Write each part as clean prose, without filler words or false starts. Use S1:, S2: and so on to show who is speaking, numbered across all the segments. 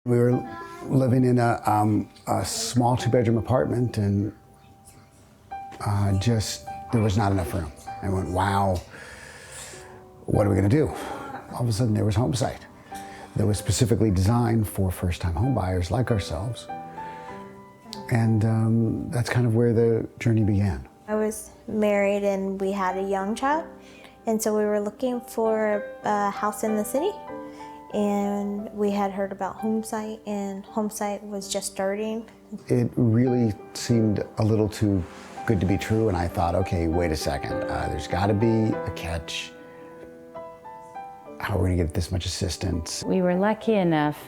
S1: We were living in a small two-bedroom apartment, and there was not enough room. I went, wow, what are we gonna do? All of a sudden there was HomeSight that was specifically designed for first-time home buyers like ourselves. And that's kind of where the journey began.
S2: I was married and we had a young child, and so we were looking for a house in the city. And we had heard about HomeSight, and HomeSight was just starting.
S1: It really seemed a little too good to be true, and I thought, okay, wait a second, there's gotta be a catch. How are we gonna get this much assistance?
S3: We were lucky enough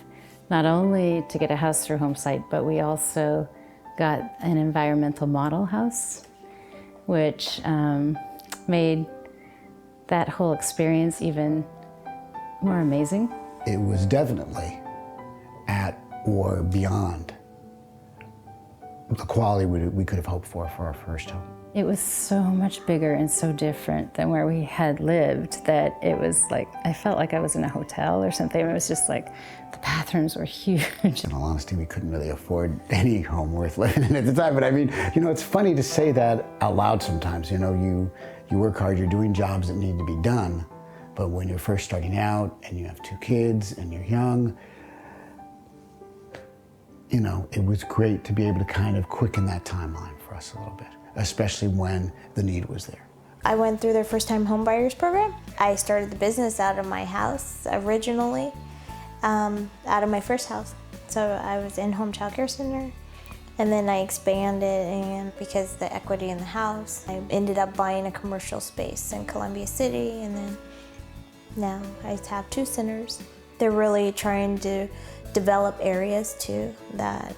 S3: not only to get a house through HomeSight, but we also got an environmental model house, which made that whole experience even more amazing.
S1: It was definitely at or beyond the quality we could have hoped for our first home.
S3: It was so much bigger and so different than where we had lived that it was like, I felt like I was in a hotel or something. It was just like, the bathrooms were huge.
S1: In all honesty, we couldn't really afford any home worth living in at the time. But I mean, you know, it's funny to say that out loud sometimes. You know, you work hard, you're doing jobs that need to be done. But when you're first starting out and you have 2 kids and you're young, you know, it was great to be able to kind of quicken that timeline for us a little bit, especially when the need was there.
S2: I went through their first-time homebuyers program. I started the business out of my house originally, out of my first house. So I was in home child care center, and then I expanded, and because the equity in the house, I ended up buying a commercial space in Columbia City, and then now I have 2 centers. They're really trying to develop areas too that,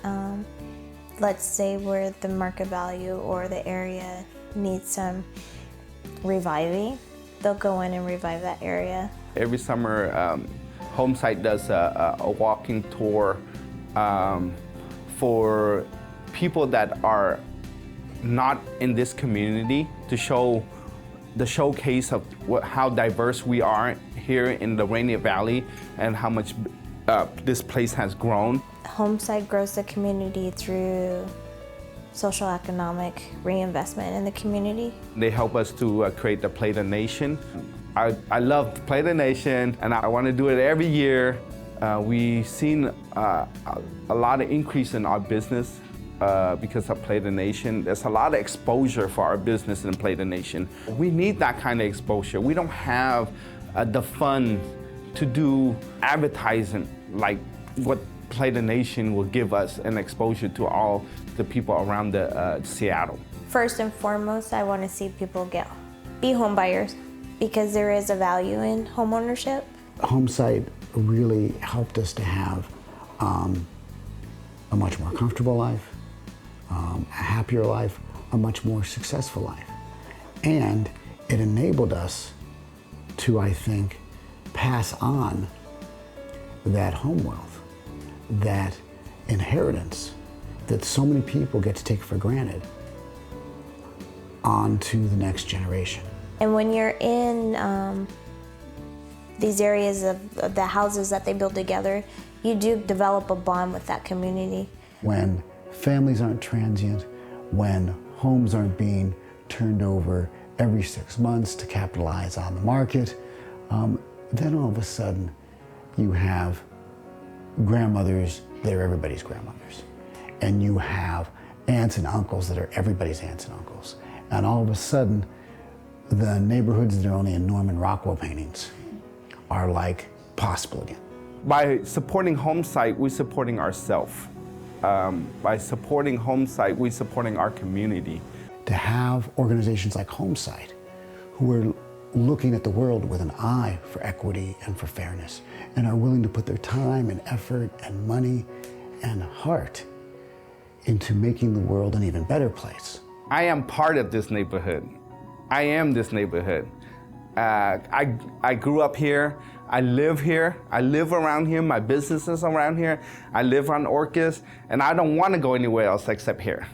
S2: let's say where the market value or the area needs some reviving, they'll go in and revive that area.
S4: Every summer, HomeSight does a walking tour for people that are not in this community to show the showcase of how diverse we are here in the Rainier Valley and how much this place has grown.
S2: HomeSight grows the community through social economic reinvestment in the community.
S4: They help us to create the Play the Nation. I love Play the Nation, and I want to do it every year. We've seen a lot of increase in our business because of Play the Nation. There's a lot of exposure for our business in Play the Nation. We need that kind of exposure. We don't have the funds to do advertising like what Play the Nation will give us an exposure to all the people around Seattle.
S2: First and foremost, I want to see people be home buyers because there is a value in home ownership.
S1: HomeSight really helped us to have a much more comfortable life, a happier life, a much more successful life. And it enabled us to, I think, pass on that home wealth, that inheritance that so many people get to take for granted on to the next generation.
S2: And when you're in these areas of the houses that they build together, you do develop a bond with that community.
S1: When families aren't transient, when homes aren't being turned over every 6 months to capitalize on the market, then all of a sudden you have grandmothers that are everybody's grandmothers. And you have aunts and uncles that are everybody's aunts and uncles. And all of a sudden, the neighborhoods that are only in Norman Rockwell paintings are like possible again.
S4: By supporting HomeSight, we're supporting ourselves. By supporting HomeSight, we're supporting our community.
S1: To have organizations like HomeSight who are looking at the world with an eye for equity and for fairness and are willing to put their time and effort and money and heart into making the world an even better place.
S4: I am part of this neighborhood. I am this neighborhood. I grew up here. I live here. I live around here. My business is around here. I live on Orcas, and I don't want to go anywhere else except here.